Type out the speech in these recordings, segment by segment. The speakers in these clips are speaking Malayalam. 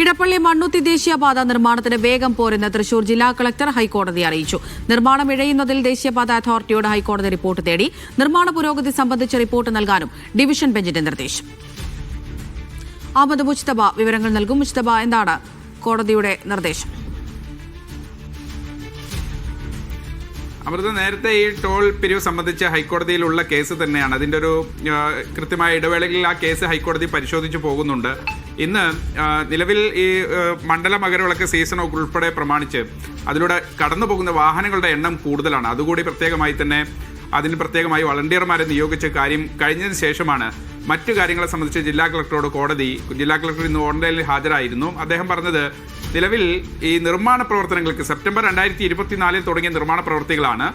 ഇടപ്പള്ളി മണ്ണുത്തി ദേശീയപാത നിർമ്മാണത്തിന് വേഗം പോരെന്ന് തൃശൂർ ജില്ലാ കളക്ടർ ഹൈക്കോടതിയെ അറിയിച്ചു. നിർമ്മാണം ഇഴയുന്നതിൽ ദേശീയപാത അതോറിറ്റിയോട് ഹൈക്കോടതി റിപ്പോർട്ട് തേടി. നിർമ്മാണ പുരോഗതി സംബന്ധിച്ച് റിപ്പോർട്ട് നൽകാനും ഡിവിഷൻ ബെഞ്ചിന്റെ നിർദ്ദേശം. അഹമ്മദ് മുജ്തബ വിവരങ്ങൾ നൽകും. മുജ്തബ, എന്താണ് കോടതിയുടെ നിർദ്ദേശം? അമൃത, നേരത്തെ ഈ ടോൾ പിരിവ് സംബന്ധിച്ച് ഹൈക്കോടതിയിലുള്ള കേസ് തന്നെയാണ്. അതിൻ്റെ ഒരു കൃത്യമായ ഇടവേളകളിൽ ആ കേസ് ഹൈക്കോടതി പരിശോധിച്ചു പോകുന്നുണ്ട്. ഇന്ന് നിലവിൽ ഈ മണ്ഡല മകരവിളക്ക് സീസൺ ഉൾപ്പെടെ പ്രമാണിച്ച് അതിലൂടെ കടന്നു പോകുന്ന വാഹനങ്ങളുടെ എണ്ണം കൂടുതലാണ്. അതുകൂടി അതിന് പ്രത്യേകമായി വളണ്ടിയർമാരെ നിയോഗിച്ച കാര്യം കഴിഞ്ഞതിന് ശേഷമാണ് മറ്റു കാര്യങ്ങളെ സംബന്ധിച്ച് ജില്ലാ കളക്ടർ ഇന്ന് ഓൺലൈനിൽ ഹാജരായിരുന്നു. അദ്ദേഹം പറഞ്ഞത്, നിലവിൽ ഈ നിർമ്മാണ പ്രവർത്തനങ്ങൾക്ക് സെപ്റ്റംബർ 2024 തുടങ്ങിയ നിർമ്മാണ പ്രവൃത്തികളാണ്.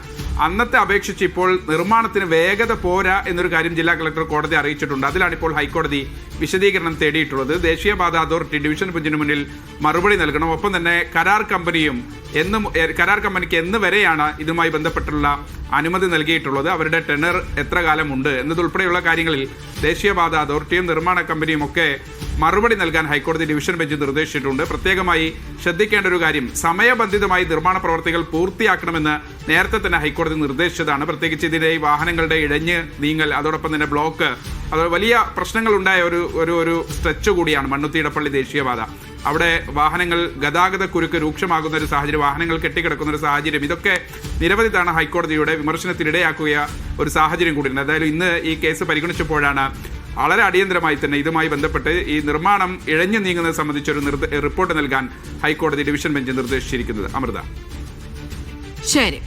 അന്നത്തെ അപേക്ഷിച്ച് ഇപ്പോൾ നിർമ്മാണത്തിന് വേഗത പോരാ എന്നൊരു കാര്യം ജില്ലാ കളക്ടർ കോടതി അറിയിച്ചിട്ടുണ്ട്. അതിലാണ് ഇപ്പോൾ ഹൈക്കോടതി വിശദീകരണം തേടിയിട്ടുള്ളത്. ദേശീയപാത അതോറിറ്റി ഡിവിഷൻ ബെഞ്ചിന് മുന്നിൽ മറുപടി നൽകണം. ഒപ്പം തന്നെ കരാർ കമ്പനിക്ക് എന്ന് വരെയാണ് ഇതുമായി ബന്ധപ്പെട്ടുള്ള അനുമതി നൽകിയിട്ടുള്ളത്, അവരുടെ ടെൻഡർ എത്ര കാലമുണ്ട് എന്നതുൾപ്പെടെയുള്ള കാര്യങ്ങളിൽ ദേശീയപാത അതോറിറ്റിയും നിർമ്മാണ കമ്പനിയും ഒക്കെ മറുപടി നൽകാൻ ഹൈക്കോടതി ഡിവിഷൻ ബെഞ്ച് നിർദ്ദേശിച്ചിട്ടുണ്ട്. പ്രത്യേകമായി ശ്രദ്ധിക്കേണ്ട ഒരു കാര്യം, സമയബന്ധിതമായി നിർമ്മാണ പ്രവർത്തികൾ പൂർത്തിയാക്കണമെന്ന് നേരത്തെ തന്നെ ഹൈക്കോടതി നിർദ്ദേശിച്ചതാണ്. പ്രത്യേകിച്ച് ഇതിലെ വാഹനങ്ങളുടെ ഇഴഞ്ഞ് നീങ്ങൽ, അതോടൊപ്പം തന്നെ ബ്ലോക്ക്, അത് വലിയ പ്രശ്നങ്ങളുണ്ടായ ഒരു സ്ട്രെച്ച് കൂടിയാണ് മണ്ണുത്തി ഇടപ്പള്ളി ദേശീയപാത. അവിടെ വാഹനങ്ങൾ ഗതാഗത കുരുക്ക് രൂക്ഷമാകുന്ന ഒരു സാഹചര്യം, വാഹനങ്ങൾ കെട്ടിക്കിടക്കുന്ന ഒരു സാഹചര്യം, ഇതൊക്കെ നിരവധി തവണ ഹൈക്കോടതിയുടെ വിമർശനത്തിനിടയാക്കുക ഒരു സാഹചര്യം കൂടിയുണ്ട്. അതായത് ഇന്ന് ഈ കേസ് പരിഗണിച്ചപ്പോഴാണ് വളരെ അടിയന്തരമായി തന്നെ ഇതുമായി ബന്ധപ്പെട്ട് ഈ നിർമ്മാണം ഇഴഞ്ഞു നീങ്ങുന്നത് സംബന്ധിച്ചൊരു റിപ്പോർട്ട് നൽകാൻ ഹൈക്കോടതി ഡിവിഷൻ ബെഞ്ച് നിർദ്ദേശിച്ചിരിക്കുന്നത്. അമൃത, ശരി.